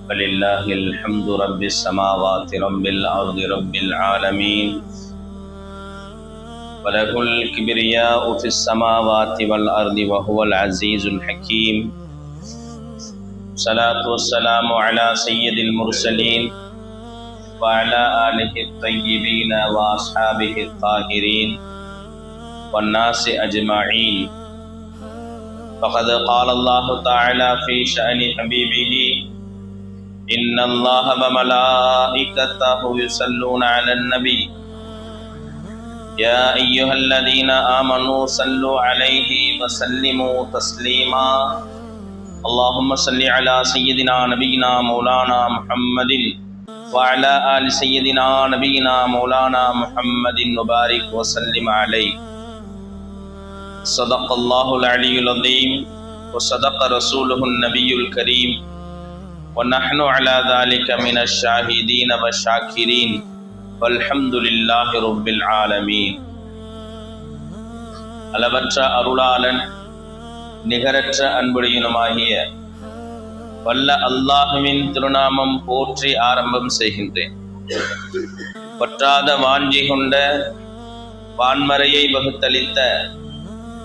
فلله الحمد رب السماوات رب الأرض رب العالمين وله الكبرياء في السماوات والأرض وهو العزيز الحكيم. الصلاة والسلام على سيد المرسلين وعلى آله الطيبين وأصحابه الطاهرين والناس أجمعين. فقد قال الله تعالى في شأن حبيبه: إن الله وملائكته يصلون على النبي يا أيها الذين آمنوا صلوا عليه وسلموا تسليما. اللهم صل على سيدنا نبينا مولانا محمد وعلى آل سيدنا نبينا مولانا محمد وبارك وسلم عليه. صدق الله العلي العظيم وصدق رسوله النبي الكريم ونحن على ذلك من الشاهدين والشاكرين والحمد لله رب العالمين. அளவற்ற அருளாளன் நிகரற்ற அன்புடையனுமாகிய வல்ல அல்லாஹுவின் திருநாமம் போற்றி ஆரம்பம் செய்கின்றேன். பற்றாத வாஞ்சி கொண்ட வான்மறையை வகுத்தளித்த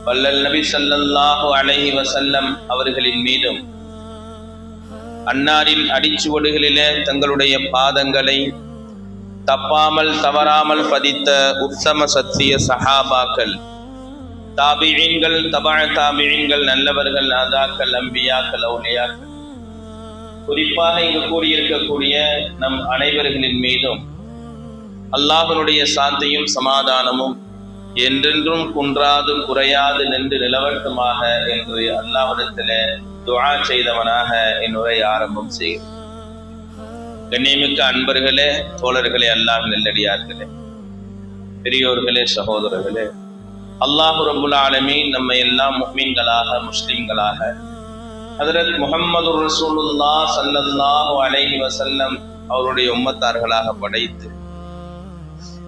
வல்லல் நபி ஸல்லல்லாஹு அலைஹி வஸல்லம் அவர்களின் மீதும் அன்னாரின் அடிச்சுவடுகளிலே தங்களுடைய பாதங்களை தப்பாமல் தவறாமல் பதித்த உத்தம சத்திய சஹாபாக்கள், தாபிஈன்கள், தபா தாபிஈன்கள், நல்லவர்கள், நாதாக்கள், அம்பியாக்கள், அவுலியாக்கள், குறிப்பாக இங்கு கூடியிருக்கக்கூடிய நம் அனைவர்களின் மீதும் அல்லாஹ்வுடைய சாந்தியும் சமாதானமும் என்றென்றும் குன்றாதும் குறையாது நின்று நிலவட்டுமாக என்று அல்லாஹ்விடத்திலே துஆ செய்தவனாக என் உரை ஆரம்பம் செய்கிறேன். கண்ணியமிக்க அன்பர்களே, தோழர்களே, அல்லாஹ்வின் நல்லடியார்களே, பெரியோர்களே, சகோதரர்களே, அல்லாஹ் ரப்புல் ஆலமீன் நம்மை எல்லாம் முஃமின்களாக, முஸ்லிம்களாக ஹஜ்ரத் முஹம்மது ரசூலுல்லாஹ் ஸல்லல்லாஹு அலைஹி வஸல்லம் அவருடைய உம்மத்தார்களாக படைத்து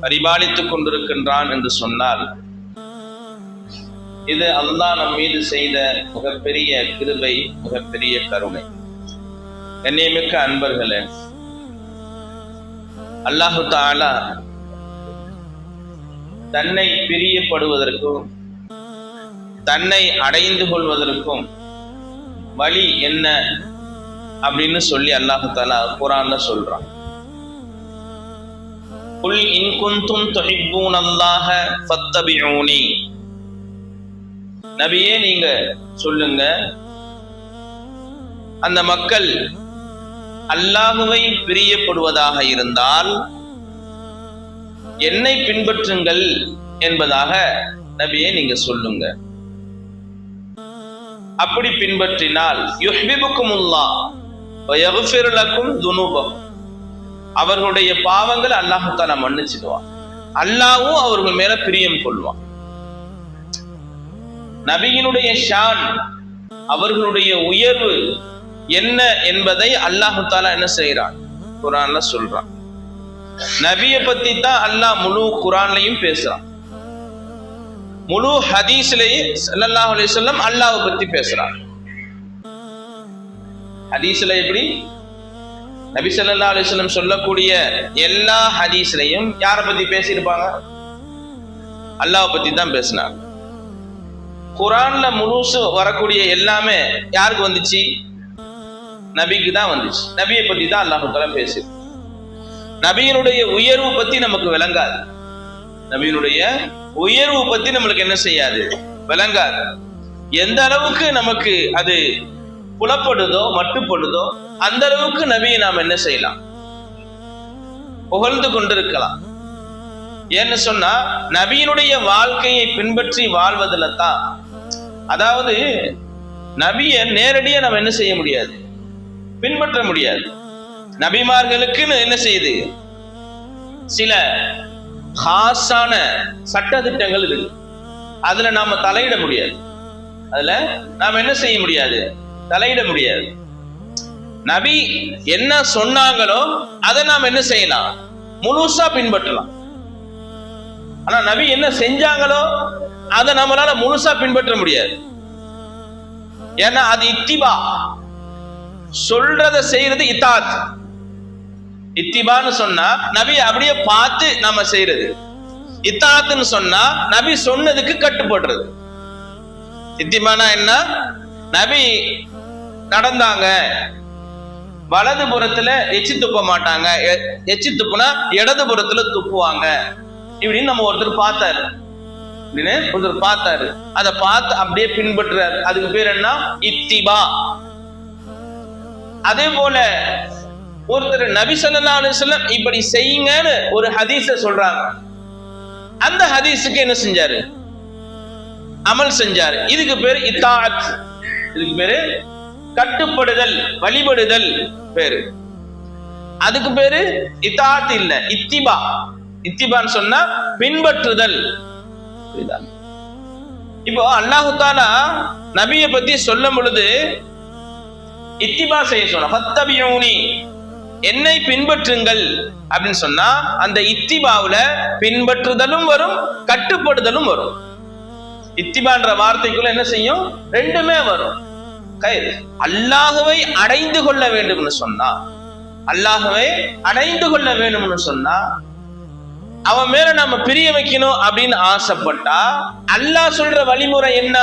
பரிபாலித்துக் கொண்டிருக்கின்றான் என்று சொன்னால் இது அல்லாஹ் நம் மீது செய்த மிகப்பெரிய கிருபை, மிகப்பெரிய கருணை. கண்ணியமிக்க அன்பர்களே, அல்லாஹு தஆலா தன்னை பிரியப்படுவதற்கும் தன்னை அடைந்து கொள்வதற்கும் வழி என்ன அப்படின்னு சொல்லி அல்லாஹு தஆலா குர்ஆன்ல சொல்றான். குல் இன் குன்தும் துஹிப்பூனல்லாஹ ஃபத்தபிஊனி. நபியே நீங்க சொல்லுங்க, அந்த மக்கள் அல்லாஹுவை பிரியப்படுவதாக இருந்தால் என்னை பின்பற்றுங்கள் என்பதாக நபியே நீங்க சொல்லுங்க. அப்படி பின்பற்றினால் யுஹ்பிபுக்குமுல்லாஹ் வ யக்ஃபிர் லக்கும் துனூபக்கும், அவர்களுடைய பாவங்கள் அல்லாஹ் தஆலா மன்னிச்சிடுவான், அல்லாஹ்வும் அவர்கள் மேல பிரியம் கொள்வான். நபியினுடைய ஷான், அவர்களுடைய உயர்வு என்ன என்பதை அல்லாஹ் தஆலா என்ன செய்யறான், குர்ஆன்ல சொல்றான். நபியை பத்தி தான் அல்லாஹ் முழு குர்ஆன்லயும் பேசுறான். முழு ஹதீஸ்லயே ஸல்லல்லாஹு அலைஹி வஸல்லம் அல்லாஹ்வை பத்தி பேசுறான். ஹதீஸ்ல எப்படி நபி ஸல்லல்லாஹு அலைஹி வஸல்லம் சொல்லக்கூடிய எல்லா ஹதீஸ்லயும் யாரை பத்தி பேசியிருப்பாங்க? அல்லாஹ்வை பத்தி தான் பேசினாங்க. குர்ஆன்ல முழுசு வரக்கூடிய எல்லாமே யாருக்கு வந்துச்சு? நபிக்கு தான் வந்துச்சு. நபியை பத்தி தான் அல்லாஹ் தஆலா பேசு. நபியினுடைய உயர்வு பத்தி நமக்கு விளங்காது. நபியினுடைய உயர்வு பத்தி நம்மளுக்கு என்ன செய்யாது, விளங்காது. எந்த அளவுக்கு நமக்கு அது புலப்படுதோ, மட்டுப்படுதோ, அந்த அளவுக்கு நபியை நாம் என்ன செய்யலாம், புகழ்ந்து கொண்டிருக்கலாம். ஏன்னு சொன்னா நபியினுடைய வாழ்க்கையை பின்பற்றி வாழ்வதில் தான், அதாவது நபியை நேரடியா நம்ம என்ன செய்ய முடியாது, பின்பற்ற முடியாது. நபிமார்களுக்குன்னு என்ன செய்யுது, சில காசான சட்டதிட்டங்கள் இருக்கு. அதுல நாம தலையிட முடியாது. அதுல நாம என்ன செய்ய முடியாது, தலையிட முடியாது. நபி என்ன சொன்னாங்களோ அதை நாம் என்ன செய்யலாம், முழுசா பின்பற்றலாம். ஆனா நபி என்ன செஞ்சாங்களோ அதை நம்மளால முழுசா பின்பற்ற முடியாது. ஏன்னா அது இத்திபா, சொல்றத செய்யறது இத்தாத். இத்திபான்னு சொன்னா நபி அப்படியே பார்த்து நாம செய்யறது. இத்தாத்துன்னு சொன்னா நபி சொன்னதுக்கு கட்டுப்படுறது. இத்திபானா என்ன? நபி நடந்தாங்க, வலது புறத்துல எச்சி துப்ப மாட்டாங்க, எச்சி துப்புனா இடது புறத்துல துப்புவாங்க இப்படின்னு நம்ம ஒருத்தர் பார்த்தாரு. ஒருத்தர் பார்த்தாரு, அதை பார்த்து அப்படியே பின்பற்றுறாரு. அதுக்கு பேர் என்ன? இத்திபா. அதே போல ஒருத்தர் நபி ஸல்லல்லாஹு அலைஹி வஸல்லம் இப்படி செய்யுங்கன்னு ஒரு ஹதீஸ சொல்றாங்க, அந்த ஹதீஸுக்கு என்ன செஞ்சாரு? அமல் செஞ்சாரு. இதுக்கு பேரு இத்தாஅத். இதுக்கு பேரு கட்டுப்படுதல், வழிபடுதல் பேரு. அதுக்கு பேரு இத்தாஅத் இல்ல, இத்திபா. இத்திபான்னு சொன்னா பின்பற்றுதல். இப்போ அல்லாஹ் தஆலா நபியை பத்தி சொல்லும் பொழுது இத்திபா செய்ய சொன்னா, ஃபத்தபியூனி, என்னை பின்பற்றுங்கள் அப்படின்னு சொன்னா அந்த இத்திபாவுல பின்பற்றுதலும் வரும், கட்டுப்படுதலும் வரும். இத்திபான்ற வார்த்தைக்குள்ள என்ன செய்யும்? ரெண்டுமே வரும். அல்லாஹ்வை அடைந்து கொள்ள வேண்டும்னு சொன்னா, அல்லாஹ்வை அடைந்து கொள்ள வேண்டும்னு சொன்னா, அவன் மேல நாம பிரிய வைக்கணும் அப்படின்னு ஆசைப்பட்டா அல்லாஹ் சொல்ற வழிமுறை என்ன?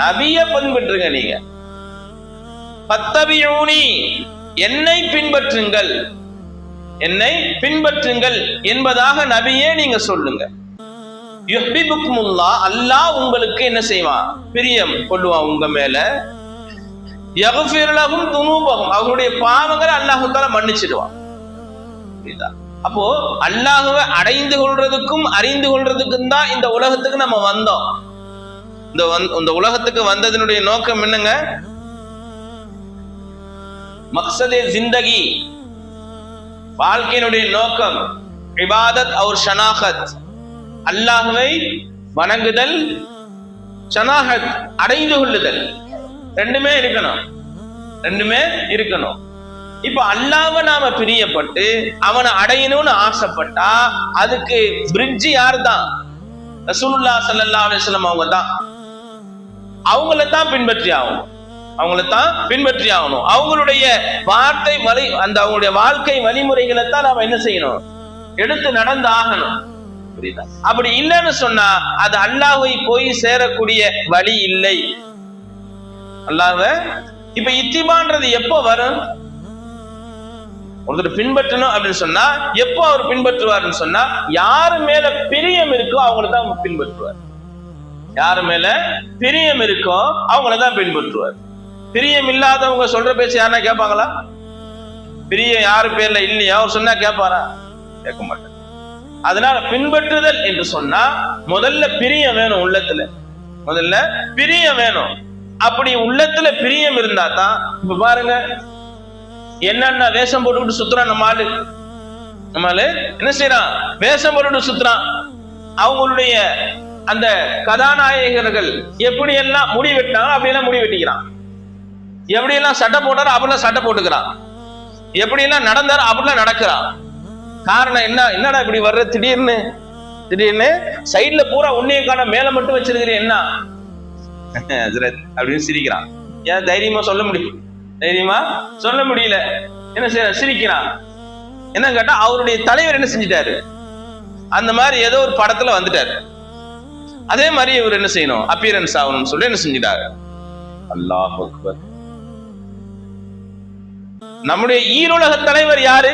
நபிய பின்பற்றுங்க. நீங்க ஃபத்தபியூனி, என்னை பின்பற்றுங்கள், என்னை பின்பற்றுங்கள் என்பதாக நபியே நீங்க சொல்லுங்க. யுஹ்பிபுக்குமுல்லாஹ், அல்லாஹ் உங்களுக்கு என்ன செய்வான்? பிரியம் கொள்ளுவான் உங்க மேல. யக்ஃபிர் லஹும் துனூபஹும், அவங்களுடைய பாவங்களை அல்லாஹ் தஆலா மன்னிச்சிடுவான். அப்போ அல்லாஹ்வை அடைந்து கொள்றதுக்கும் அறிந்து கொள்றதுக்கும் தான் இந்த உலகத்துக்கு நம்ம வந்தோம். இந்த உலகத்துக்கு வந்ததனுடைய நோக்கம் என்னங்க? மக்சதே ஜிந்தகி, வாழ்க்கையினுடைய நோக்கம் இபாதத் और ஷனாகத், அல்லாஹ்வை வணங்குதல், ஷனாகத் அடைந்து கொள்ளுதல். ரெண்டுமே இருக்கணும், ரெண்டுமே இருக்கணும். இப்ப அல்லாஹ்வை நாம பிரியப்பட்டு அவனை அடையணும்னு ஆசைப்பட்டா அதுக்கு பிரிட்ஜ் யார் தான்? ரசூலுல்லாஹ் ஸல்லல்லாஹு அலைஹி வஸல்லம் அவங்க தான். அவங்கள தான் பின்பற்றி ஆகணும், அவங்கள தான் பின்பற்றி ஆகணும். அவங்களுடைய வார்த்தை வழி, அந்த அவங்களுடைய வாழ்க்கை வழிமுறைகளை தான் நாம என்ன செய்யணும்? எடுத்து நடந்து ஆகணும். புரியுதா? அப்படி இல்லைன்னு சொன்னா அது அல்லாஹ்வை போய் சேரக்கூடிய வழி இல்லை. அல்லாஹ்வை இப்ப இத்திபான்றது எப்போ வரும்? ஒருத்தர் பின்பற்றணும் அப்படின்னு சொன்னா எப்போ அவர் பின்பற்றுவார்னு சொன்னா, யாரு மேல பிரியம் இருக்கோ அவங்கள தான் பின்பற்றுவார். யாரு மேல பிரியம் இருக்கோ அவங்களதான் பின்பற்றுவார். பிரியம் இல்லாதவங்க சொல்ற பேச்சு யாருன்னா கேட்பாங்களா? பிரியம் யாரு பேர்ல இல்லையா அவர் சொன்னா கேட்பாரா? கேட்க மாட்டார். அதனால பின்பற்றுதல் என்று சொன்னா முதல்ல பிரியம் வேணும் உள்ளத்துல, முதல்ல பிரியம் வேணும். அப்படி உள்ளத்துல பிரியம் இருந்தா தான், இப்ப பாருங்க என்னென்ன வேஷம் போட்டுக்கிட்டு சுத்துறான் நம்மாலு என்ன செய்யறான்? வேஷம் போட்டுக்கிட்டு சுத்துறான். அவங்களுடைய அந்த கதாநாயகர்கள் எப்படி எல்லாம் முடி வெட்டினாங்க அப்படியெல்லாம் முடி வெட்டிக்கிறான். எப்படி எல்லாம் சட்டை போட்டாரோ அப்படிலாம் சட்டை போட்டுக்கிறான். எப்படி எல்லாம் நடந்தாரோ அப்படிலாம் நடக்கிறான். காரணம் என்ன? என்னடா இப்படி வர்ற திடீர்னு திடீர்னு சைட்ல பூரா உன்னைய காண மேல மட்டும் வச்சிருக்கிறேன் என்ன அப்படின்னு சிரிக்கிறான். ஏன் தைரியமா சொல்ல முடியும்? தைரியமா சொல்ல முடியல. என்ன செய்ய? சிரிக்கிறான். என்ன கேட்டா அவருடைய தலைவர் என்ன செஞ்சிட்டாரு? அந்த மாதிரி ஏதோ ஒரு படத்துல வந்துட்டாரு. அதே மாதிரி இவர் என்ன செய்யணும்? அப்பியரன்ஸ் ஆகணும்னு சொல்லி என்ன செஞ்சிட்டாரு? அல்லாஹ் அக்பர். நம்முடைய ஈருலக தலைவர் யாரு?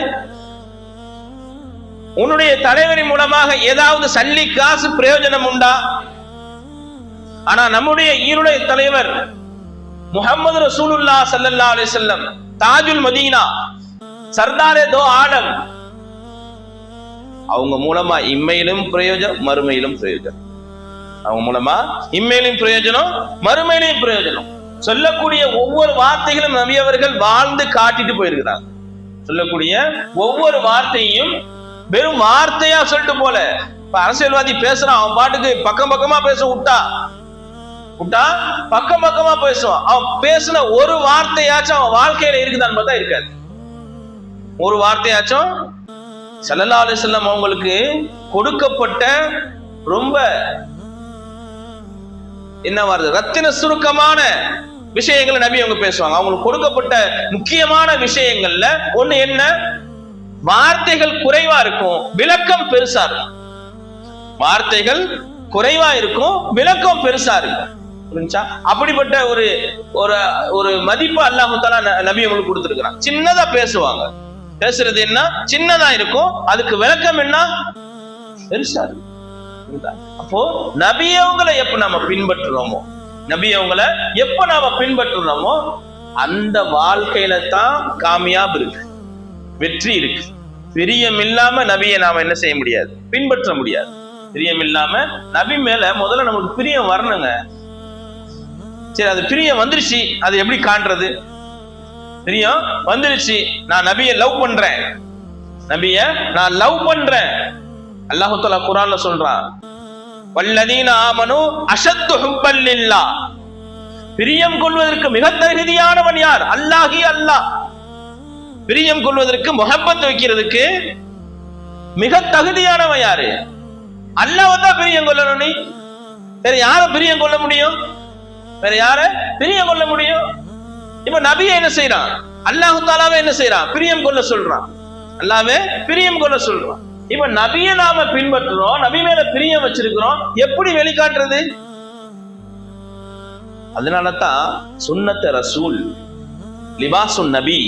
உன்னுடைய தலைவரின் மூலமாக ஏதாவது சல்லி காசு பிரயோஜனம் உண்டா? ஆனா நம்முடைய ஈருலக தலைவர் முஹம்மது ரசூலுல்லாஹ் ஸல்லல்லாஹு அலைஹி வஸல்லம், தாஜுல் மதீனா, சர்தாரே தோ ஆலம், அவங்க மூலமா இம்மையிலும் பிரயோஜனம், மறுமையிலும் பிரயோஜனம். அவங்க மூலமா இம்மையிலும் பிரயோஜனம், மறுமையிலும் பிரயோஜனம். சொல்லக்கூடிய ஒவ்வொரு வார்த்தைகளும் நபி அவர்கள் வாழ்ந்து காட்டிட்டு போயிருக்கிறாங்க. சொல்லக்கூடிய ஒவ்வொரு வார்த்தையும் வெறும் வார்த்தையா சொல்லிட்டு போல. இப்ப அரசியல்வாதி பேசுறான், அவன் பாட்டுக்கு பக்கம் பக்கமா பேச விட்டா பக்கம் பக்கமா பேசுவான். அவன் பேசின ஒரு வார்த்தையாச்சும் அவன் வாழ்க்கையில இருக்குதான்னு பார்த்தா இருக்காது. ஒரு வார்த்தையாச்சும் ஸல்லல்லாஹு அலைஹி வஸல்லம் அவங்களுக்கு கொடுக்கப்பட்ட ரொம்ப என்ன வருது ரத்தின சுருக்கமான விஷயங்களை நபி அவங்க பேசுவாங்க. அவங்களுக்கு கொடுக்கப்பட்ட முக்கியமான விஷயங்கள்ல ஒண்ணு என்ன, வார்த்தைகள் குறைவா இருக்கும், விளக்கம் பெருசா இருக்கும். வார்த்தைகள் குறைவா இருக்கும், விளக்கம் பெருசா இருக்கும். புரிஞ்சா? அப்படிப்பட்ட ஒரு ஒரு மதிப்பு அல்லாஹ் தஆலா நபி அவங்களுக்கு கொடுத்திருக்கிறான். சின்னதா பேசுவாங்க, பேசுறது என்ன சின்னதா இருக்கும், அதுக்கு விளக்கம் என்ன பெருசா இருக்கும். அப்போ நபி அவங்களை எப்ப நாம பின்பற்றுறோமோ, நபி அவங்களை எப்ப நாம பின்பற்றுறோமோ அந்த வாழ்க்கையில தான் காமியாப் இருக்கு, வெற்றி இருக்கு. பிரியம் இல்லாம நபியை நாம என்ன செய்ய முடியாது, பின்பற்ற முடியாது. பிரியம் இல்லாம நபி மேல முதல்ல நமக்கு பிரியம் வரணுங்க. சரி, அது பிரியம் வந்துருச்சு, அது எப்படி காண்றது? பிரியம் வந்துருச்சு, நான் நபியை லவ் பண்றேன், நபிய நான் லவ் பண்றேன். அல்லாஹ் தஆலா குர்ஆன்ல சொல்றான், வல்லதீன ஆமனு அஷத்து ஹுப்பல் லில்லாஹ். பிரியம் கொள்வதற்கு மிக தகுதியானவன் யார்? அல்லாஹி அல்லாஹ். பிரியம் கொள்வதற்கு முஹப்பத் வைக்கிறதுக்கு மிக தகுதியானவன் யாரு? அல்லாஹ்வை தான் பிரியம் கொள்ளணும். நீ வேற யார பிரியம் கொள்ள முடியும்? வேற யார பிரியம் கொள்ள முடியும்? இப்ப நபியை என்ன செய்யறான்? அல்லாஹ் தஆலாவே என்ன செய்யறான்? பிரியம் கொள்ள சொல்றான். அல்லாஹ்வே பிரியம் கொள்ள சொல்றான். இப்ப நபியை நாம பின்பற்றுறோம், நபி மேல பிரியம் வச்சிருக்கிறோம், எப்படி வெளிக்காட்டுறது? அதனாலதான் சுன்னத்த ரசூல் லிபாசுன் நபி,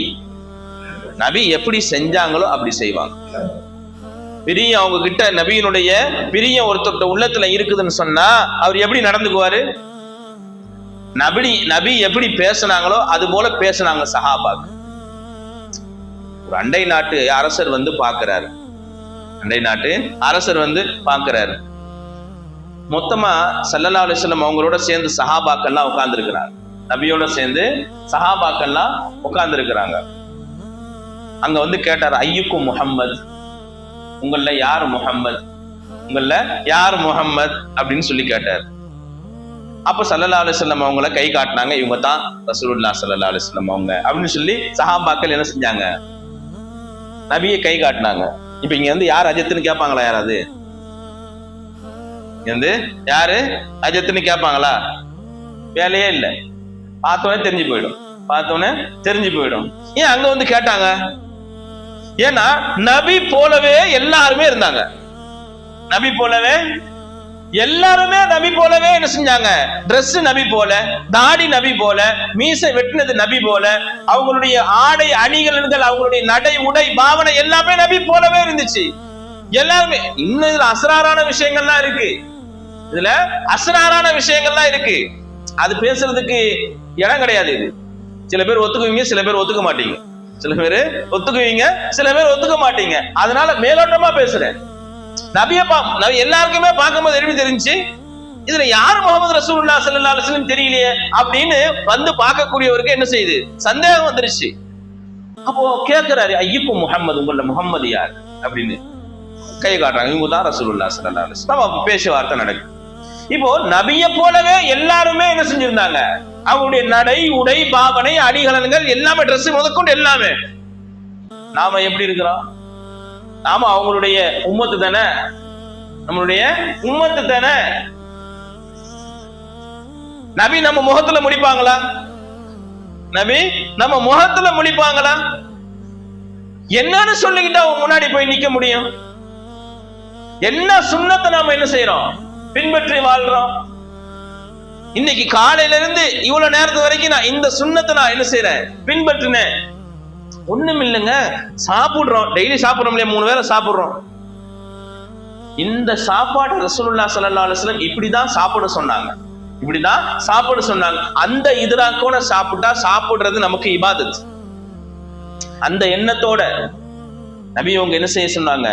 நபி எப்படி செஞ்சாங்களோ அப்படி செய்வாங்க. பிரியம் அவங்க கிட்ட, நபியினுடைய பிரியம் ஒருத்தர் உள்ளத்துல இருக்குதுன்னு சொன்னா அவர் எப்படி நடந்துக்குவாரு? நபி எப்படி பேசினாங்களோ அது போல பேசினாங்க சஹாபாக்கு. ஒரு அண்டை நாட்டு அரசர் வந்து பாக்குறாரு, அண்டை நாட்டு அரசர் வந்து பாக்குறாரு. மொத்தமா ஸல்லல்லாஹு அலைஹி வஸல்லம் அவங்களோட சேர்ந்து சஹாபாக்கள்லாம் உட்கார்ந்து இருக்கிறாங்க, நபியோட சேர்ந்து சஹாபாக்கள்லாம் உட்கார்ந்து இருக்கிறாங்க. அங்க வந்து கேட்டார், ஐயுக்கும் முஹம்மத், உங்கள யார் முஹம்மத், உங்கள யார் முஹம்மத் அப்படின்னு சொல்லி கேட்டார். அப்ப ஸல்லல்லாஹு அலைஹி வஸல்லம் அவங்கள கை காட்டினாங்க, இவங்க தான் ரசூலுல்லாஹ் ஸல்லல்லாஹு அலைஹி வஸல்லம் அவங்க அப்படின்னு சொல்லி சஹாபாக்கள் என்ன செஞ்சாங்க, நபியை கை காட்டினாங்க. இப்ப இங்க வந்து யார் அஜத்துன்னு கேட்பாங்களா? யாராவது வந்து யாரு அஜத்துன்னு கேட்பாங்களா? வேலையே இல்லை, பார்த்தோன்னே தெரிஞ்சு போயிடும், பார்த்தோன்னே தெரிஞ்சு போயிடும். ஏன் அங்க வந்து கேட்டாங்க? ஏன்னா நபி போலவே எல்லாருமே இருந்தாங்க, நபி போலவே எல்லாருமே நபி போலவே என்ன செஞ்சாங்க, Dress நபி போல, தாடி நபி போல, மீசை வெட்டினது நபி போல, அவங்களுடைய ஆடை அணிகலன்கள், அவங்களுடைய நடை உடை பாவனை எல்லாமே நபி போலவே இருந்துச்சு எல்லாருமே. இன்னும் இதுல அஸ்ராரான விஷயங்கள்லாம் இருக்கு, இதுல அஸ்ராரான விஷயங்கள்லாம் இருக்கு, அது பேசுறதுக்கு இடம் கிடையாது. இது சில பேர் ஒத்துக்குவீங்க, சில பேர் ஒத்துக்க மாட்டீங்க, சில பேர் ஒத்துக்குவீங்க, சில பேர் ஒத்துக்க மாட்டீங்க. அதனால மேலோட்டமா பேசுறேன். நபி எல்லாருக்குமே பார்க்கும்போது எப்படி தெரிஞ்சு, இதுல யாரு முகமது ரசூலுல்லாஹ் ஸல்லல்லாஹு அலைஹி வஸல்லம் தெரியலையே அப்படின்னு வந்து பார்க்கக்கூடியவருக்கு என்ன செய்யுது, சந்தேகம் வந்துருச்சு. அப்போ கேட்கிறாரு, ஐயுக்கும் முஹம்மது, உங்கள முஹம்மது யார் அப்படின்னு கை காட்டுறாங்க. இவங்க தான் ரசூலுல்லாஹ் ஸல்லல்லாஹு அலைஹி வஸல்லம். பேச்சுவார்த்தை நடக்குது. இப்போ நபியை போலவே எல்லாருமே என்ன செஞ்சிருந்தாங்க, அவங்களுடைய நடை உடை பாவனை அடிகலன்கள் எல்லாமே, Dress முதற்கொண்டு எல்லாமே. நாம எப்படி இருக்கிறோம்? நாம அவங்களுடைய உம்மத்து தானே, நம்மளுடைய உம்மத்து தானே. நபி நம்ம முகத்துல முடிப்பாங்களா? நபி நம்ம முகத்துல முடிப்பாங்களா? என்னன்னு சொல்லிக்கிட்டு அவங்க முன்னாடி போய் நிக்க முடியும்? என்ன சுன்னத்தை நாம என்ன செய்யறோம், பின்பற்றி வாழ்றோம். இன்னைக்கு காலையில இருந்து இவ்வளவு நேரத்து வரைக்கும் நான் இந்த சுன்னத்தை நான் என்ன செய்யறேன், பின்பற்றினேன். ஒண்ணும் இல்லைங்க, சாப்பிடுறோம், டெய்லி சாப்பிடுறோம் இல்லையா, 3 வேளை சாப்பிடுறோம். இந்த சாப்பாடு ரசூலுல்லாஹ் ஸல்லல்லாஹு அலைஹி வஸல்லம் இப்படிதான் சாப்பிட சொன்னாங்க, இப்படிதான் சாப்பிட சொன்னாங்க. அந்த இதராக்கோட சாப்பிட்டா சாப்பிடுறது நமக்கு இபாதத். அந்த எண்ணத்தோட நபி அவங்க என்ன செய்ய சொன்னாங்க,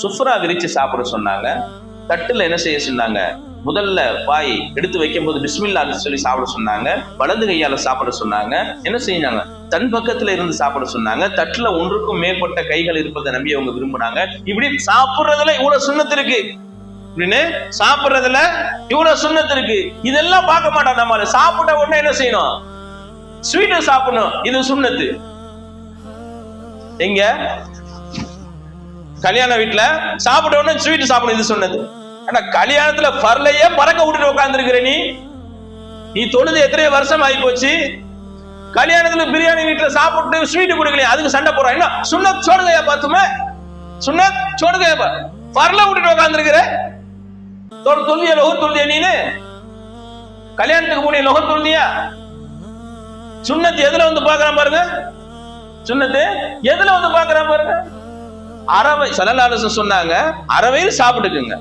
சுஃப்ரா விரிச்சு சாப்பிட சொன்னாங்க. தட்டுல என்ன செய்ய சொன்னாங்க, முதல்ல வாய் எடுத்து வைக்கும் போது பிஸ்மில்லாஹ் சொல்லி சாப்பிட சொன்னாங்க. வலது கையால சாப்பிட சொன்னாங்க. என்ன செஞ்சாங்க, தன் பக்கத்துல இருந்து சாப்பிட சொன்னாங்க. தட்டுல ஒன்றுக்கும் மேற்பட்ட கைகள் இருப்பதை நம்பி அவங்க விரும்பினாங்க. இப்படி சாப்பிடுறதுல இவ்வளவு சுன்னத்து இருக்கு, அப்படின்னு சாப்பிடுறதுல இவ்வளவு சுன்னத்து இருக்கு. இதெல்லாம் பார்க்க மாட்டாங்க. நம்ம சாப்பிட்ட உடனே என்ன செய்யணும், ஸ்வீட் சாப்பிடணும், இது சுன்னத்து. எங்க கல்யாண வீட்டுல சாப்பிட்ட உடனே ஸ்வீட் சாப்பிடணும், இது சொன்னது. ஆனா கல்யாணத்துல பர்லையே பறக்க விட்டுட்டு உட்கார்ந்து இருக்கிற நீ, நீ தொழுது எத்தனை வருஷம் ஆகி போச்சு, கல்யாணத்துல பிரியாணி வீட்டுல சாப்பிட்டு ஸ்வீட் கொடுக்கலையே, அதுக்கு சண்டை போறான். என்ன சுன்னத் சோடுகையா பார்த்துமே, சுன்னத் சோடுகையா பரல விட்டுட்டு உட்காந்துருக்கிற. தொழுதிய லொஹர் தொழுதியா நீனு? கல்யாணத்துக்கு போனிய லொஹர் தொழுதியா? சுன்னத் எதுல வந்து பாக்குறான் பாருங்க, சுன்னத்து எதுல வந்து பாக்குறான் பாருங்க. அறவை ஸல்லல்லாஹு அலைஹி வஸல்லம் சொன்னாங்க, அரை வயிறு சாப்பிட்டுக்குங்க,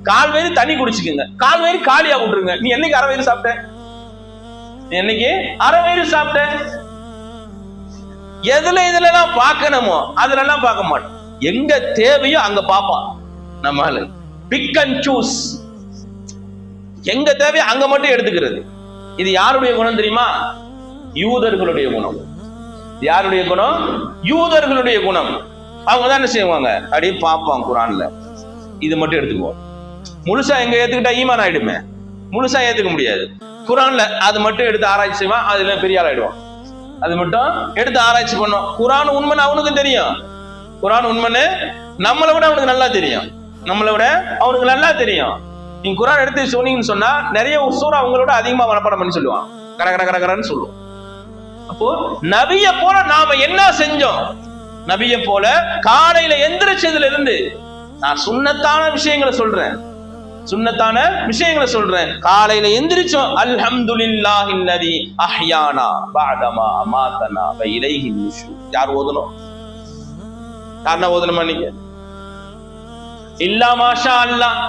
கால் வயிறு தண்ணி குடிச்சுக்குங்க, கால் வயிறு காலியா விட்டுருங்க. நீ என்னைக்கு அரை வயிறு சாப்பிட்ட? என்னைக்கு அரை வயிறு சாப்பிட்ட? எதுல எல்லாம் பார்க்கணுமோ அதுல எல்லாம் பார்க்க மாட்டோம். எங்க தேவையோ அங்க பார்ப்பான். நம்மால பிக் அண்ட் சூஸ், எங்க தேவையோ அங்க மட்டும் எடுத்துக்கிறது. இது யாருடைய குணம் தெரியுமா? யூதர்களுடைய குணம். யாருடைய குணம்? யூதர்களுடைய குணம். அவங்க தான் என்ன செய்வாங்க, அப்படியே பார்ப்பாங்க குர்ஆன்ல, இது மட்டும் எடுத்துக்குவோம். முழுசா எங்க ஏத்துக்கிட்டா ஈமான் ஆயிடுமே, முழுசா ஏத்துக்க முடியாது. குர்ஆன்ல அது மட்டும் எடுத்து ஆராய்ச்சி செய்வான், அதுல பெரிய ஆள் ஆயிடுவான். அது மட்டும் எடுத்து ஆராய்ச்சி பண்ணும். குர்ஆன் உண்மைன்னு அவனுக்கு தெரியும், குர்ஆன் உண்மைன்னு நம்மளை விட அவனுக்கு நல்லா தெரியும், நம்மளை விட அவனுக்கு நல்லா தெரியும். நீங்க குர்ஆன் எடுத்து சொன்னீங்கன்னு சொன்னா நிறைய சூரா அவங்களோட அதிகமா மனப்பாடம் பண்ணி சொல்லுவான், கர கர கர கரன்னு சொல்லுவோம். அப்போ நபிய போல நாம என்ன செஞ்சோம்? நபிய போல காலையில எந்திரிச்சதுல இருந்து நான் சுன்னத்தான விஷயங்களை சொல்றேன், சுன்னத்தான விஷயங்களை சொல்றேன். காலையில எந்திரிச்சோம், அல்ஹம்துலில்லாஹில்லதி அஹ்யானா பஅதமா அமாதனா வ இலைஹி நுஷூர். யார் ஓதணும்? யாரா ஓதணுமா? நீங்க இல்லா மாஷா அல்லாஹ்.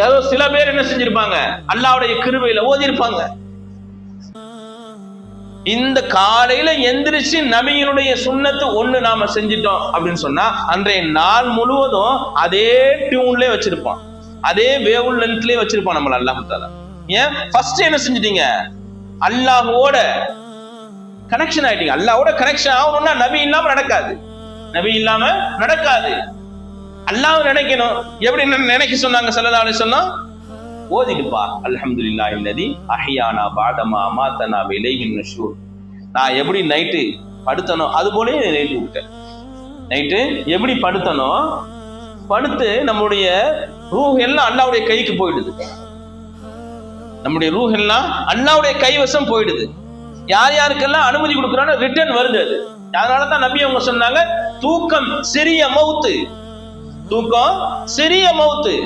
ஏதோ சில பேர் என்ன செஞ்சிருப்பாங்க, அல்லாஹ்வுடைய கிருபையில ஓதி இருப்பாங்க. இந்த காலையில எந்திரிச்சு நபியினுடைய சுன்னத்து ஒண்ணு நாம செஞ்சிட்டோம் அப்படின்னு சொன்னா அன்றைய நாள் முழுவதும் அதே டியூன்லயே வச்சிருப்பான், அதே வேவ் லென்த்லயே வச்சிருப்பான் நம்மள அல்லாஹ் தஆலா. ஏன்? ஃபர்ஸ்ட் என்ன செஞ்சிட்டீங்க, அல்லாஹ்வோட கனெக்ஷன் ஆயிட்டீங்க. அல்லாஹ்வோட கனெக்ஷன் ஆகணும்னா நபி இல்லாம நடக்காது, நபி இல்லாம நடக்காது. அல்லாஹ் நினைக்கணும். எப்படி நினைக்க சொன்னாங்க ஸல்லல்லாஹு அலைஹி வஸல்லம்? ஓதிடுப்பா, அல்ஹம்துலில்லாஹில்லதி அஹ்யானா பஅதமா அமாதனா வ இலைஹி நுஷூர். நான் எப்படி நைட்டு படுத்தனோ அது போல நைட்டு விட்டேன். நைட்டு எப்படி படுத்தனோ படுத்து நம்முடைய ரூஹ் எல்லாம் அல்லாஹ்வுடைய கைக்கு போயிடுது, நம்முடைய ரூஹ் எல்லாம் அல்லாஹ்வுடைய கைவசம் போயிடுது. யார் யாருக்கெல்லாம் அனுமதி கொடுக்குறானோ ரிட்டர்ன் வருது அது. அதனாலதான் நபி அவங்க சொன்னாங்க, தூக்கம் சிறிய மௌத்து, தூக்கம் சிறிய மௌத்து.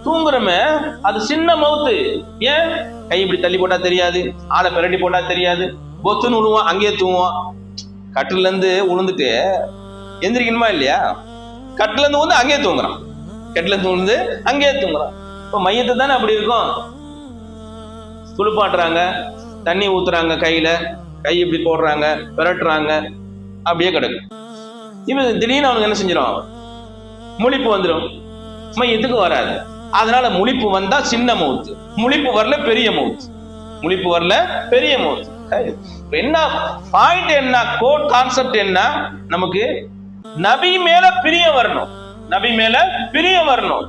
தூங்குறமே அது சின்ன மௌத்து. ஏன்? கை இப்படி தள்ளி போட்டா தெரியாது, ஆளை பிரட்டி போட்டா தெரியாது, பொத்துன்னு விழுவான், அங்கேயே தூங்குவான். கட்டுல இருந்து உளுந்துட்டு எந்திரிக்கணுமா இல்லையா? கட்டுல இருந்து வந்து அங்கேயே தூங்குறான், கட்டுல இருந்து உளுந்து அங்கேயே தூங்குறான். இப்ப மையத்தை தானே அப்படி இருக்கும். குளிப்பாட்டுறாங்க, தண்ணி ஊத்துறாங்க, கையில கை இப்படி போடுறாங்க, விரட்டுறாங்க, அப்படியே கிடக்கு. இவன் திடீர்னு அவனுக்கு என்ன செஞ்சிடும், முழிப்பு வந்துடும். மையத்துக்கு வராது. அதனால முழிப்பு வந்தா சின்ன மௌத்து, முழிப்பு வரல பெரிய மௌத்து, முழிப்பு வரல பெரிய மௌத்து. என்ன பாயிண்ட், என்ன கோட் கான்செப்ட் என்ன? நமக்கு நபி மேல பிரியம் வரணும், நபி மேல பிரியம் வரணும்.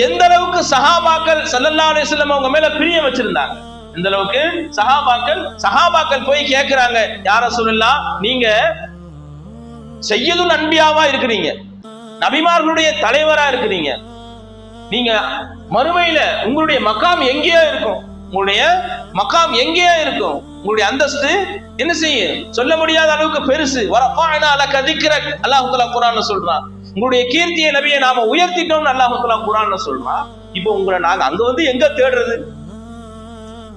எந்த அளவுக்கு சஹாபாக்கள் ஸல்லல்லாஹு அலைஹி வஸல்லம் அவங்க மேல பிரியம் வச்சிருந்தாங்க, எந்த அளவுக்கு சஹாபாக்கள் போய் கேட்கிறாங்க, யா ரசூலுல்லாஹ் நீங்க சய்யிதுல் அன்பியாவா இருக்கிறீங்க, நபிமார்களுடைய தலைவரா இருக்கிறீங்க, நீங்க மறுமையில உங்களுடைய மகாம் எங்கேயோ இருக்கும், உங்களுடைய மகாம் எங்கேயோ இருக்கும், உங்களுடைய அந்தஸ்து என்ன செய்யும் சொல்ல முடியாத அளவுக்கு பெருசு. வரஃபஅனா லக திக்ரக், அல்லாஹ் தஆலா குர்ஆன்ல சொல்றான். உங்களுடைய கீர்த்தியை நபியை நாம உயர்த்திட்டோம்னு அல்லாஹ் தஆலா குர்ஆன்ல சொல்றான். இப்போ உங்களை நாங்க அங்க வந்து எங்க தேடுறது?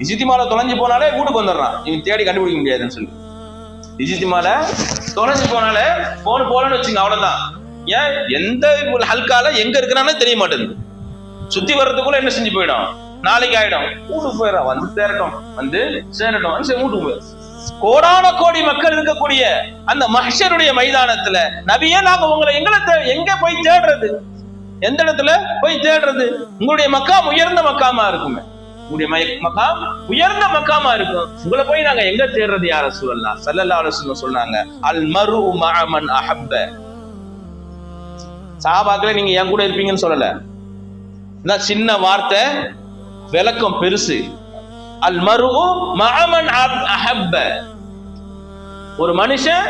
இஜித்திமால தொலைஞ்சு போனாலே வீட்டுக்கு வந்துடுறான், இவன் தேடி கண்டுபிடிக்க முடியாதுன்னு சொல்லி. இஜித்திமால தொலைஞ்சு போனாலே போன் போலன்னு வச்சுங்க, அவ்வளவுதான். ஏன்? எந்த ஹல்கால எங்க இருக்கிறானே தெரிய மாட்டேங்குது. சுத்தி வர்றதுக்குள்ள என்ன செஞ்சு போயிடும், நாளைக்கு ஆயிடும், வீட்டுக்கு போயிடும், வந்து சேரட்டும், வந்து சேரட்டும், வீட்டுக்கு போயிடும். கோடான கோடி மக்கள் இருக்கக்கூடிய அந்த மஹ்ஷருடைய மைதானத்துல நபியே நாங்க உங்களை எங்க போய் தேடுறது, எந்த இடத்துல போய் தேடுறது? உங்களுடைய மக்காம் உயர்ந்த மக்காமா இருக்குமே, உங்களுடைய மக்காம் உயர்ந்த மக்காமா இருக்கும், உங்களை போய் நாங்க எங்க தேடுறது யா ரசூலல்லாஹ்? ஸல்லல்லாஹு அலைஹி வஸல்லம் சொன்னாங்க, அல் மர்உ மஅ மன் அஹப்ப. சஹாபாக்களே நீங்க என் கூட இருப்பீங்கன்னு சொல்லல, சின்ன வார்த்தை விளக்கம் பெருசு. அல் மர்உ மஅ மன் அஹப்ப. ஒரு மனுஷன்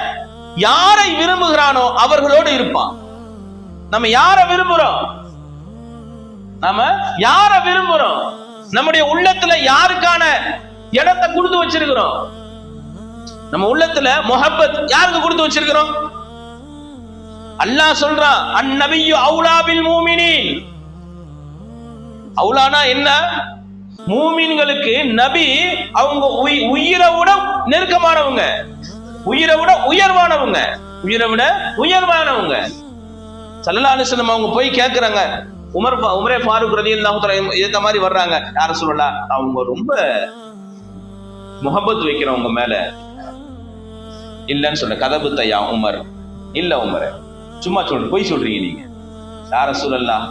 யாரை விரும்புகிறானோ அவர்களோடு இருப்பான். நம்ம யாரை விரும்புறோம்? நம்ம யாரை விரும்புறோம்? நம்முடைய உள்ளத்துல யாருக்கான இடத்தை கொடுத்து வச்சிருக்கிறோம்? நம்ம உள்ளத்துல முஹப்பத் யாருக்கு கொடுத்து வச்சிருக்கிறோம்? அல்லாஹ் சொல்றான், அந்நபியு அவுலா பில் மூமினீன். அவுலானா என்ன? மூமின்களுக்கு நபி அவங்க உயிரை விட நெருக்கமானவங்க, உயிரை விட உயர்வானவங்க, உயிரை விட உயர்வானவங்க. ஸல்லல்லாஹு அலைஹி வஸல்லம் அவங்க போய் கேட்கிறாங்க, உமரே ஃபாரூக் ரலியல்லாஹு தஆலா இந்த மாதிரி வர்றாங்க, யா ரசூலல்லாஹ் அவங்க ரொம்ப முஹப்பத் வைக்கிறவங்க மேல. இல்லன்னு சொன்ன கதபு தையா உமர், இல்ல உமர் சும்மா சொல்ற, போய் சொல்றீங்க நீங்க. யா ரசூலல்லாஹ்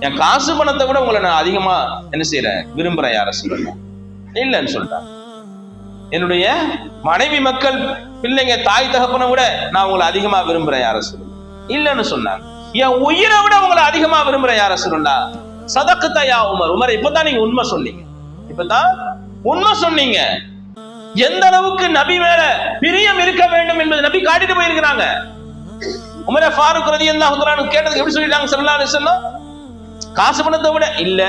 என் காசு பணத்தை விட உங்களை நான் அதிகமா என்ன செய்யறேன், விரும்புறேன் யா ரசூலல்லாஹ். இல்லன்னு சொல்லிட்டான். என்னுடைய மனைவி மக்கள் பிள்ளைங்க தாய் தகப்பனை விட நான் உங்களை அதிகமா விரும்புறேன் யா ரசூலல்லாஹ். இல்லன்னு சொன்னாங்க. என் உயிரை விட உங்களை அதிகமா விரும்புறேன் யா ரசூலல்லாஹ். சதக்தா யா உமர். உமர் இப்பதான் நீங்க உண்மை சொன்னீங்க, இப்பதான் உண்மை சொன்னீங்க. எந்த அளவுக்கு நபி மேல பிரியம் இருக்க வேண்டும் என்பது நபி காட்டிட்டு போயிருக்கிறாங்க. உமரே ஃபாரூக் ரலியல்லாஹு தஆலா கேட்டதுக்கு எப்படி சொல்லிட்டாங்க ஸல்லல்லாஹு அலைஹி வஸல்லம்? காசு பணத்தை விட இல்ல,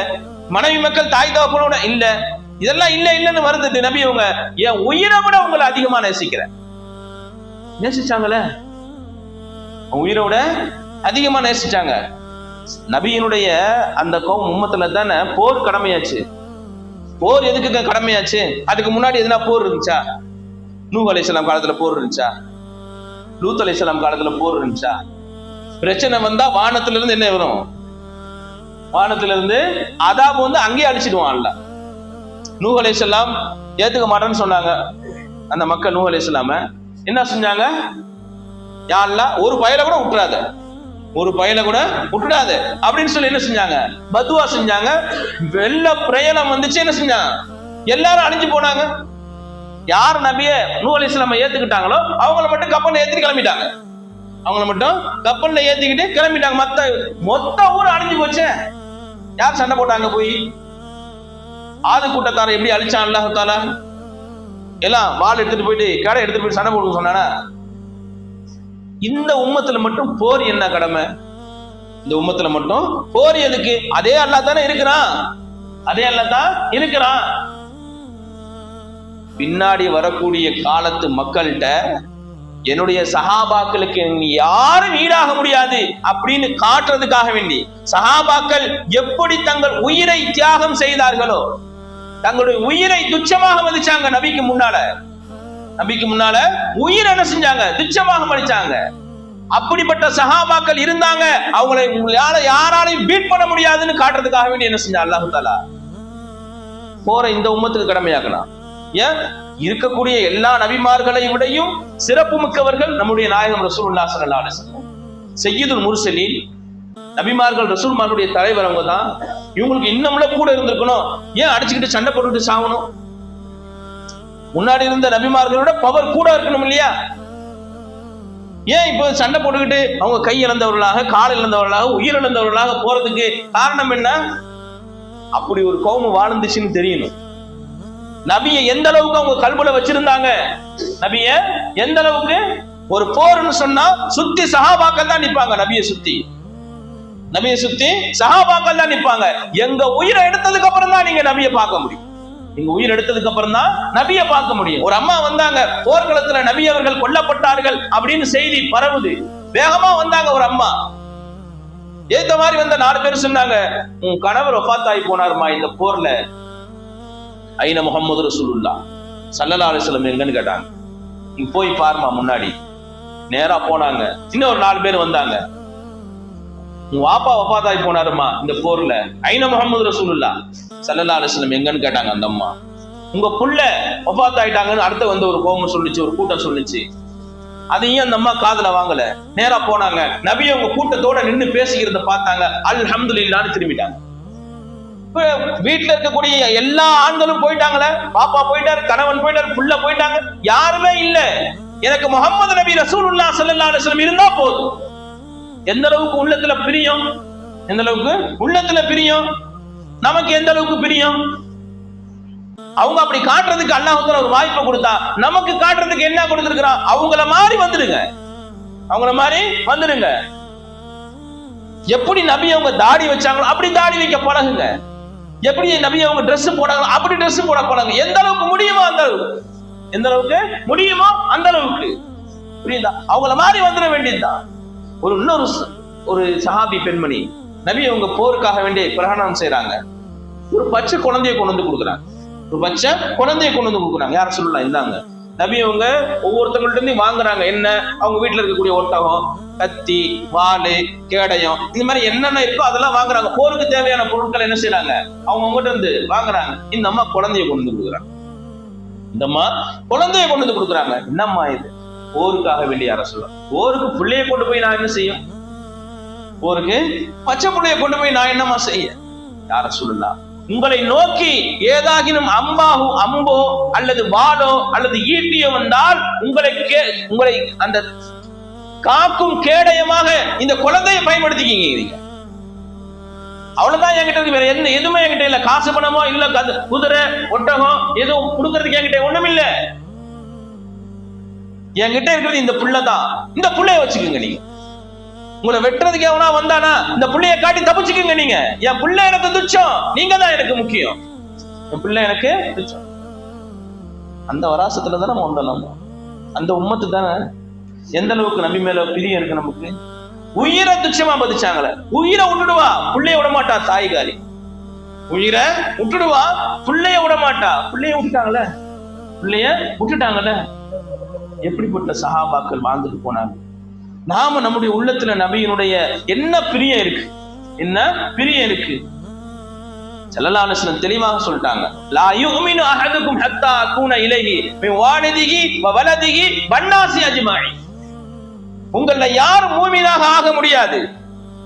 மனைவி மக்கள் தாய் தகப்பனை விட இல்ல, இதெல்லாம் இல்ல இல்லன்னு வருது. நபி அவங்க என் உயிரை விட உங்களை அதிகமா நேசிக்கிறேன். நேசிச்சாங்களே, உயிரை விட அதிகமா நேசிச்சாங்க. நபியினுடைய அந்த உம்மத்துல தானே போர் கடமையாச்சு. போர் எதுக்கு கடமையாச்சு? அதுக்கு முன்னாடி எதுனா போர் இருந்துச்சா? நூஹ் அலைஹிஸ்ஸலாம் காலத்துல போர் இருந்துச்சா? லூத் அலைஹிஸ்ஸலாம் காலத்துல போர் இருந்துச்சா? பிரச்சனை வந்தா வானத்துல இருந்து என்ன வரும்? வானத்துல இருந்து அதாபு வந்து அங்கேயே அழிச்சிடுவான் அல்லாஹ். நூஹ் அலைஹிஸ்ஸலாம் ஏத்துக்க மாட்டேன்னு சொன்னாங்க. அந்த மக்கள் நூஹ் அலைஹிஸ்ஸலாம என்ன செஞ்சாங்க? யா அல்லாஹ் ஒரு பயல கூட விட்டுறாத, ஒரு பயல கூட விட்டுடாத அப்படின்னு சொல்லி என்ன செஞ்சாங்க? பதுவா செஞ்சாங்க. வெள்ள பிரயணம் வந்துச்சு, என்ன செஞ்சாங்க? எல்லாரும் அழிஞ்சு போனாங்க. யார் நபியை நூஹ் அலைஹிஸ்ஸலாம் ஏத்துக்கிட்டாங்களோ அவங்கள மட்டும் கப்பல்ல ஏத்திட்டு கிளம்பிட்டாங்க. அவங்கள மட்டும் கப்பல்ல ஏத்திக்கிட்டு கிளம்பிட்டாங்க. மொத்த ஊர் அழிஞ்சு போச்சு. யார் சண்டை போட்டாங்க போய்? ஆது கூட்டத்தார எப்படி அழிச்சான் அல்லாஹ் தஆலா? எல்லாம் வாள் எடுத்துட்டு போயிட்டு கடை எடுத்துட்டு போயிட்டு சண்டை போட்டு சொன்னானா? இந்த உம்மத்துல மட்டும் போர் என்ன கடமை? இந்த உம்மத்துல மட்டும் போர் எதுக்கு? அதே அல்லாஹ் தானே இருக்கிறான், அதே அல்லாஹ் தான் இருக்கிறான். பின்னாடி வரக்கூடிய காலத்து மக்கள்கிட்ட என்னுடைய சஹாபாக்களுக்கு யாரும் ஈடாக முடியாது அப்படின்னு காட்டுறதுக்காக வேண்டி சஹாபாக்கள் எப்படி தங்கள் உயிரை தியாகம் செய்தார்களோ, தங்களுடைய உயிரை துச்சமாக மதிச்சாங்க. நபிக்கு முன்னால உயிரை என்ன செஞ்சாங்க? துச்சமாக மதிச்சாங்க. அப்படிப்பட்ட சஹாபாக்கள் இருந்தாங்க. அவங்களை யாராலையும் பீட் பண்ண முடியாதுன்னு காட்டுறதுக்காக வேண்டி என்ன செஞ்சா அல்லாஹ் தஆலா போற இந்த உம்மத்துக்கு கடமையாக்கலாம். ஏன்? இருக்கக்கூடிய எல்லா நபிமார்களை விடையும் சிறப்பு மிக்கவர்கள் நம்முடைய நாயகம் ரசூலுல்லாஹி ஸல்லல்லாஹு அலைஹி வஸல்லம். சய்யிதுல் முர்சலீன், நபிமார்கள் ரசூல்மார்களுடைய தலைவர் அவங்க தான். இவங்களுக்கு இன்னமுள்ள கூட இருந்திருக்கணும். ஏன் அடிச்சுக்கிட்டு சண்டை போட்டுட்டு சாகணும்? முன்னாடி இருந்த நபிமார்களோட பவர் கூட இருக்கணும் இல்லையா? ஏன் இப்போ சண்டை போட்டுக்கிட்டு அவங்க கை இழந்தவர்களாக, கால் இழந்தவர்களாக, உயிர் இழந்தவர்களாக போறதுக்கு காரணம் என்ன? அப்படி ஒரு கௌம் வாழ்ந்துச்சுன்னு தெரியணும். நபியை எந்த அளவுக்கு அவங்க கல்புல வச்சிருந்தாங்க, நபிய எந்த அளவுக்கு ஒரு போர்னு சொன்னா சுத்தி சஹாபாக்கள் தான் நிப்பாங்க. நபியை சுத்தி சஹாபாக்கள் தான் நிப்பாங்க. எங்க உயிரை எடுத்ததுக்கு அப்புறம் தான் நீங்க நபியை பார்க்க முடியும். நீங்க உயிர் எடுத்ததுக்கு அப்புறம் தான் நபியை பார்க்க முடியும். ஒரு அம்மா வந்தாங்க, போர்க்களத்துல நபி அவர்கள் கொல்லப்பட்டார்கள் அப்படின்னு செய்தி பரவுது. வேகமா வந்தாங்க ஒரு அம்மா. ஏத்த மாதிரி வந்த 4 பேர் சொன்னாங்க, உன் கணவர் வஃபாத்தாகி போனாருமா இந்த போர்ல. ஐன முஹம்மது ரசூலுல்லாஹ் ஸல்லல்லாஹு அலைஹி வஸல்லம் எங்கன்னு கேட்டாங்க. நீ போய் பாருமா முன்னாடி. நேரா போனாங்க. இன்னொரு 4 பேர் வந்தாங்க, உன் வாப்பா வஃபாத்தாகி போனாருமா இந்த போர்ல. ஐன முஹம்மது ரசூலுல்லாஹ் ஸல்லல்லாஹு அலைஹி வஸல்லம் எங்கன்னு கேட்டாங்க அந்த அம்மா. உங்க புள்ள வஃபாத்தாயிட்டாங்கன்னு அடுத்த வந்து ஒரு கோவம் சொல்லிச்சு, ஒரு கூட்டம் சொல்லிச்சு. அதையும் அந்த அம்மா காதுல வாங்கல. நேரா போனாங்க, நபி அவங்க கூட்டத்தோட நின்று பேசிக்கிறத பார்த்தாங்க. அல்ஹம்துலில்லாஹ்னு திரும்பிட்டாங்க. வீட்டுல இருக்கக்கூடிய எல்லா ஆண்களும் போயிட்டாங்களே, பாப்பா போயிட்டாரு, கணவன் போயிட்டாரு, புள்ள போயிட்டாங்க, யாருமே இல்ல. எனக்கு முஹம்மது நபி ரசூலுல்லாஹி ஸல்லல்லாஹு அலைஹி வஸல்லம் இருந்தா போதும். எந்த அளவுக்கு உள்ளத்துல பிரியம், எந்த அளவுக்கு உள்ளத்துல பிரியம், நமக்கு எந்த அளவுக்கு பிரியம். அவங்க அப்படி காட்டுறதுக்கு அல்லாஹ் ஒரு வாய்ப்பை கொடுத்தா, நமக்கு காட்டுறதுக்கு என்ன கொடுத்திருக்கிறான்? அவங்கள மாதிரி வந்துடுங்க, அவங்கள மாதிரி வந்துடுங்க. எப்படி நபி அவங்க தாடி வச்சாங்களோ அப்படி தாடி வைக்க பழகுங்க. எப்படி நபி அவங்க ட்ரெஸ் போடாங்க அப்படி ட்ரெஸ் போட போனாங்க. எந்த அளவுக்கு முடியுமோ அந்த அளவுக்கு, எந்த அளவுக்கு முடியுமோ அந்த அளவுக்கு. புரியுதா? அவங்கள மாதிரி வந்துட வேண்டியதுதான். இன்னொரு ஒரு சஹாபி பெண்மணி நபி அவங்க போருக்காக வேண்டிய பிரயாணம் செய்யறாங்க. ஒரு பச்சை குழந்தைய கொண்டு வந்து கொடுக்குறாங்க. ஒரு பச்சை குழந்தைய கொண்டு வந்து கொடுக்குறாங்க. யார சொல்லலாம், இந்தாங்க. நபி அவங்க ஒவ்வொருத்தவங்கள்ட்ட இருந்து வாங்குறாங்க. என்ன, அவங்க வீட்டுல இருக்கக்கூடிய ஒட்டகம், கத்தி, வாளு, கேடயம், இந்த மாதிரி என்னென்ன இருக்கோ அதெல்லாம் வாங்குறாங்க. போருக்கு தேவையான பொருட்கள் என்ன செய்யறாங்க, அவங்க அவங்ககிட்ட இருந்து வாங்குறாங்க. இந்த அம்மா குழந்தைய கொண்டு வந்து கொடுக்குறாங்க. இந்த அம்மா குழந்தைய கொண்டு வந்து கொடுக்குறாங்க. என்னம்மா இது? போருக்காக வேண்டிய யார சொல்லலாம். போருக்கு பிள்ளைய கொண்டு போய் நான் என்ன செய்யும்? போருக்கு பச்சை பிள்ளைய கொண்டு போய் நான் என்னமா செய்ய? யார சொல்லலாம். உங்களை நோக்கி ஏதாகினும் அம்போ அல்லது வாளோ அல்லது ஈட்டியோ வந்தால் உங்களை அந்த காக்கும் கேடயமாக இந்த குழந்தையை பயன்படுத்திக்கிங்க. அவ்வளவுதான் என்கிட்ட இருக்கு. வேற எதுவுமே என்கிட்ட இல்ல. காசு பணமோ இல்ல, குதிரை, ஒட்டகம் எதுவும் கொடுக்கறதுக்கு என்கிட்ட ஒண்ணும் இல்ல. என்கிட்ட இருக்கிறது இந்த புள்ளதான். இந்த புள்ளைய வச்சுக்கோங்க. நீங்க உங்களை வெட்டுறதுக்கு எவனா வந்தானா இந்த புள்ளைய காட்டி தப்பிச்சுக்குங்க. நீங்க என் பிள்ளை எனக்கு துச்சம், நீங்க தான் எனக்கு முக்கியம். என் பிள்ளை எனக்கு துச்சம். அந்த வராசத்துல தானே நம்ம உண்டலாம். அந்த உம்மத்து தானே. எந்த அளவுக்கு நபி மேல பிரியம் இருக்கு நமக்கு. உயிரை துச்சமா பதிச்சாங்களே. உயிரை விட்டுடுவா, பிள்ளைய விட மாட்டா. தாய்காரி உயிரை விட்டுடுவா, பிள்ளைய விட மாட்டா. பிள்ளைய விட்டுட்டாங்களே, பிள்ளைய விட்டுட்டாங்கல்ல. எப்படிப்பட்ட சஹாபாக்கள் வாழ்ந்துட்டு போனாங்க. நாம நம்முடைய உள்ளத்துல நபியினுடைய என்ன பிரியம் இருக்கு, என்ன பிரியம் இருக்கு. ஸல்லல்லாஹு அலைஹி வஸல்லம் தெளிவாக சொல்லிட்டாங்க, லா யுமினு அஹதுக்கும் ஹத்தா அகூன இலைஹி மின் வாலிதிஹி வ வலதிஹி வன்னாஸி அஜ்மாஇன். உங்கள யாரும் மூமினாக ஆக முடியாது.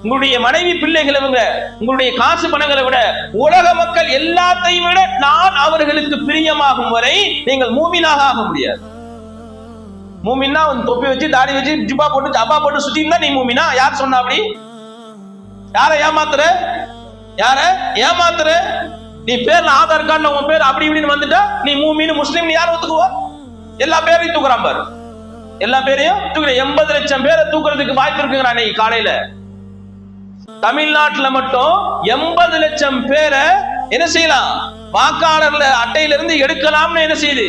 உங்களுடைய மனைவி பிள்ளைகளை விட, உங்களுடைய காசு பணங்களை விட, உலக மக்கள் எல்லாத்தையும் விட நான் அவர்களுக்கு பிரியமாகும் வரை நீங்கள் மூமினாக ஆக முடியாது. மூமின்னா தொப்பி வச்சு தாடி வச்சு ஜிப்பா போட்டு அப்பா போட்டு சுத்தி இருந்தா நீ மூமினா? யார் சொன்னா அப்படி? யார ஏமாத்துற? யார ஏமாத்துற? நீ பேர்ல ஆதார் கார்டுல உன் பேர் அப்படி இப்படின்னு வந்துட்டா நீ மூமின்னு முஸ்லீம் யார் ஒத்துக்குவா? எல்லா பேரையும் தூக்குறான் பாரு. எல்லா பேரையும் தூக்குற. 80 லட்சம் பேரை தூக்குறதுக்கு வாய்ப்பு இருக்குங்கிறான். அன்னைக்கு காலையில தமிழ்நாட்டுல மட்டும் 80 லட்சம் பேரை என்ன செய்யலாம், வாக்காளர்ல அட்டையில இருந்து எடுக்கலாம்னு என்ன செய்யுது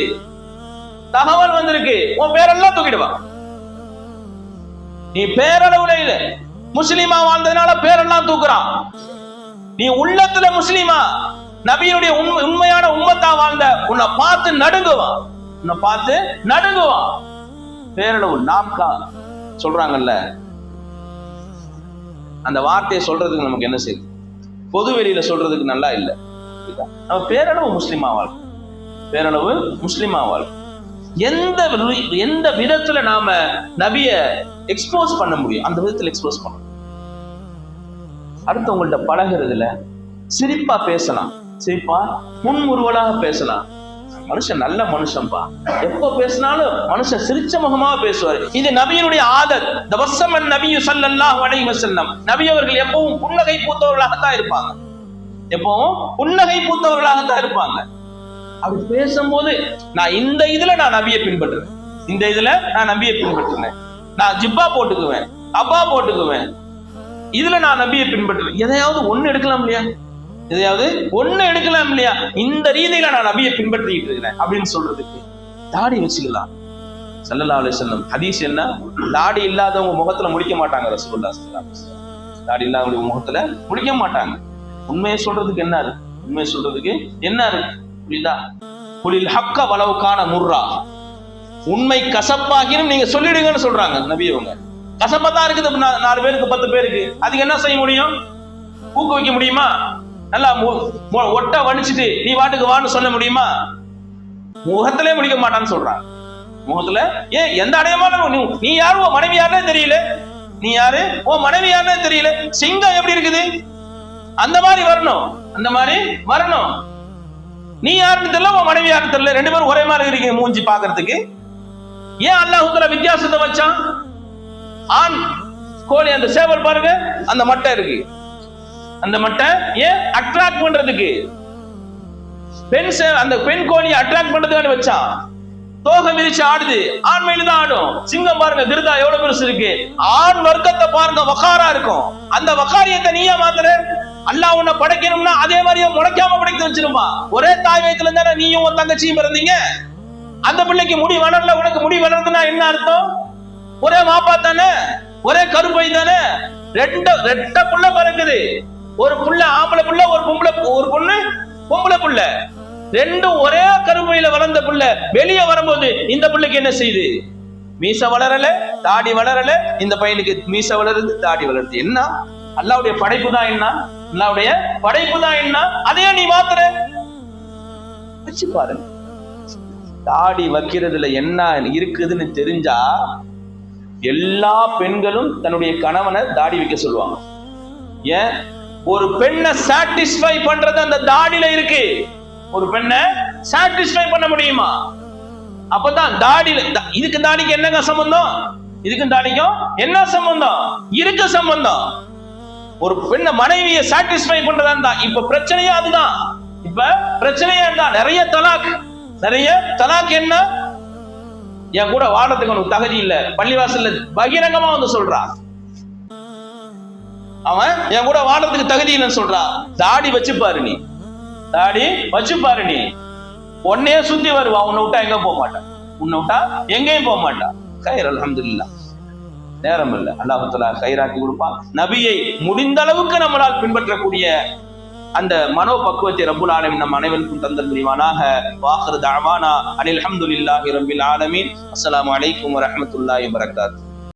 தகவல் வந்திருக்கு. உன் பேரெல்லாம் தூக்கிடுவான். நீ பேரளவுல இல்ல, முஸ்லிமா வாழ்ந்ததுனால பேரெல்லாம் தூக்குறான். நீ உள்ளத்துல முஸ்லிமா நபியுடைய உண்மையான உம்மத்தா வாழ்ந்த உன்னை பார்த்து நடுங்குவான். உன்னை பார்த்து நடுங்குவான். பேரளவு நாம்கா சொல்றாங்கல்ல, அந்த வார்த்தையை சொல்றதுக்கு நமக்கு என்ன செய்யுது? பொது வெளியில சொல்றதுக்கு நல்லா இல்ல. நம்ம பேரளவு முஸ்லிமா வாழ்க்கை, பேரளவு முஸ்லிமா வாழ்க்கை. எந்த விதத்துல நாம நபிய எக்ஸ்போஸ் பண்ண முடியும் அந்த விதத்துல எக்ஸ்போஸ் பண்ணணும். அடுத்தவங்கள்ட்ட பழகிறதுல சிரிப்பா பேசலாம், சிரிப்பா முன்முறுவலாக பேசலாம். மனுஷன் நல்ல மனுஷன்பா, எப்ப பேசினாலும் மனுஷன் சிரிச்ச முகமாக பேசுவார். இது நபியினுடைய ஆதத். தவசமன் நபியு ஸல்லல்லாஹு அலைஹி வஸல்லம், நபி அவர்கள் எப்பவும் புன்னகை பூத்தவர்களாகத்தான் இருப்பாங்க. எப்பவும் புன்னகை பூத்தவர்களாகத்தான் இருப்பாங்க. அப்படி பேசும்போது நான் இந்த இதுல நான் நபியை பின்பற்றுவேன், இந்த இதுல நான் நபியை பின்பற்றுவேன், நான் ஜிப்பா போட்டுக்குவேன், அப்பா போட்டுக்குவேன், இதுல நான் நபியை பின்பற்றுவேன். எதையாவது ஒண்ணு எடுக்கலாம் இல்லையா? எதையாவது ஒண்ணு எடுக்கலாம் இல்லையா? இந்த ரீதியில நான் நபியை பின்பற்றிட்டு இருக்கிறேன் அப்படின்னு சொல்றதுக்கு தாடி வச்சுக்கலாம். ஸல்லல்லாஹு அலைஹி வஸல்லம் ஹதீஸ் என்ன? தாடி இல்லாதவங்க முகத்துல முடிக்க மாட்டாங்க. ரசூலுல்லாஹ் ஸல்லல்லாஹு அலைஹி வஸல்லம் தாடி இல்லாதவங்க முகத்துல முடிக்க மாட்டாங்க. உண்மையை சொல்றதுக்கு என்ன இருக்கு? உண்மையை சொல்றதுக்கு என்ன இருக்கு? புரியுதா? குலில் ஹக்க வலவுக்கான முர்ரா, உண்மை கசப்பாகினும் நீங்க சொல்லிடுங்கன்னு சொல்றாங்க நபி. அவங்க கசப்பா தான் இருக்குது. 4 பேருக்கு 10 பேருக்கு அதுக்கு என்ன செய்ய முடியும்? ஊக்க வைக்க முடியுமா? நல்லா ஒட்ட வடிச்சுட்டு நீ வாட்டுக்கு வான்னு சொல்ல முடியுமா? முகத்திலே முடிக்க மாட்டான்னு சொல்றாங்க. முகத்துல ஏன் எந்த அடையமான நீ யாரு, உன் மனைவி யாருன்னே தெரியல, நீ யாரு, உன் மனைவி யாருன்னே தெரியல. சிங்கம் எப்படி இருக்குது அந்த மாதிரி வரணும், அந்த மாதிரி வரணும். நீ யாருன்னு தெரியல, உன் மனைவி யாருன்னு தெரியல, 2 பேரும் ஒரே மாதிரி இருக்கீங்க மூஞ்சி பாக்குறதுக்கு. ஏன் அல்லாஹ் தஆலா வித்தியாசத்தை வச்சான்? ஆண் கோழி அந்த சேவல் பாருங்க, அந்த மட்டை இருக்கு, அந்த மட்டை ஏன் அட்ராக்ட் பண்றதுக்கு. அந்த பெண் கோழியை அட்ராக்ட் பண்றதுக்கான வச்சான். தோகை விரிச்சு ஆடுது, ஆண் மயில தான் ஆடும். சிங்கம் பாருங்க கிருதா எவ்வளவு பெருசு இருக்கு. ஆண் வர்க்கத்தை பாருங்க வகாரா இருக்கும். அந்த வகாரியத்தை நீயா மாத்துற? அல்லாஹ் உன்னை படைக்கணும்னா அதே மாதிரியே முளைக்காம படைக்க வச்சிருமா. ஒரே தாய் வயித்துல இருந்தா நீயும் உன் தங்கச்சியும் பிறந்தீங்க. அந்த பிள்ளைக்கு முடி வளரல, உனக்கு முடி வளருதுன்னா என்ன அர்த்தம்? ஒரே மாப்பா தானே, ஒரே கருப்பை தானே. ரெட்ட புள்ள பிறக்குது. ஒரு புள்ள ஆம்பளை புள்ள, ஒரு பொண்ணு பொம்பளை புள்ள. ரெண்டும் ஒரே கருப்பையில வளர்ந்த புள்ள வெளியே வரும்போது இந்த பிள்ளைக்கு என்ன செய்யுது? மீச வளரல, தாடி வளரல. இந்த பையனுக்கு மீச வளருது, தாடி வளருது. என்ன? அல்லாஹ்வுடைய படைப்பு தான். என்ன அல்லாஹ்வுடைய படைப்பு தான். என்ன அதையே நீ மாத்துற? வச்சு பாருங்க. தாடி வைக்கிறதுல என்ன இருக்குதுன்னு தெரிஞ்சா எல்லா பெண்களும் தன்னுடைய கணவனை தாடி வைக்க சொல்லுவாங்க. ஏன்? ஒரு பெண்ணை சாட்டிஸ்ஃபை பண்றது அந்த தாடியில இருக்கு. ஒரு பெண்ணை சாட்டிஸ்ஃபை பண்ண முடியுமா? அப்பதான் தாடியில. இதுக்கு தாடிக்கு என்னங்க சம்பந்தம்? இதுக்கும் தாடிக்கும் என்ன சம்பந்தம்? இருக்கு சம்பந்தம். ஒரு பெண்ணை மனைவியை சாட்டிஸ்ஃபை பண்றதா இப்ப பிரச்சனையே அதுதான். இப்ப பிரச்சனையே தான். நிறைய தலாக். என்ன? என் கூட வாழறதுக்கு உனக்கு தகுதி இல்ல, பள்ளிவாசல்ல பகிரங்கமா வந்து சொல்றான். அவன் என் கூட வாழறதுக்கு தகுதி இல்லைன்னு சொல்றான். தாடி வச்சு பாரு நீ, தாடி வச்சு பாரு நீ. உன்னையே சுத்தி வருவா. உன்னை விட்டா எங்க போக மாட்டான், உன்னை விட்டா எங்கேயும் போக மாட்டான். கைர் அல்ஹம்துலில்லாஹ். நேரம் இல்லை, அல்லாஹ் தஆலா கைராக்கி கொடுப்பான். நபியை முடிந்த அளவுக்கு நம்மளால் பின்பற்றக்கூடிய அந்த மனோ பக்குவத்தை ரப்புல் ஆலமீன் நம் அனைவருக்கும் தந்தல் புரிவானாக. வாஹிரு தஅவானா அனில் ஹம்துலில்லாஹி ரப்பில் ஆலமீன். அஸ்ஸலாமு அலைக்கும் வரஹ்மத்துல்லாஹி வபரகாத்துஹு.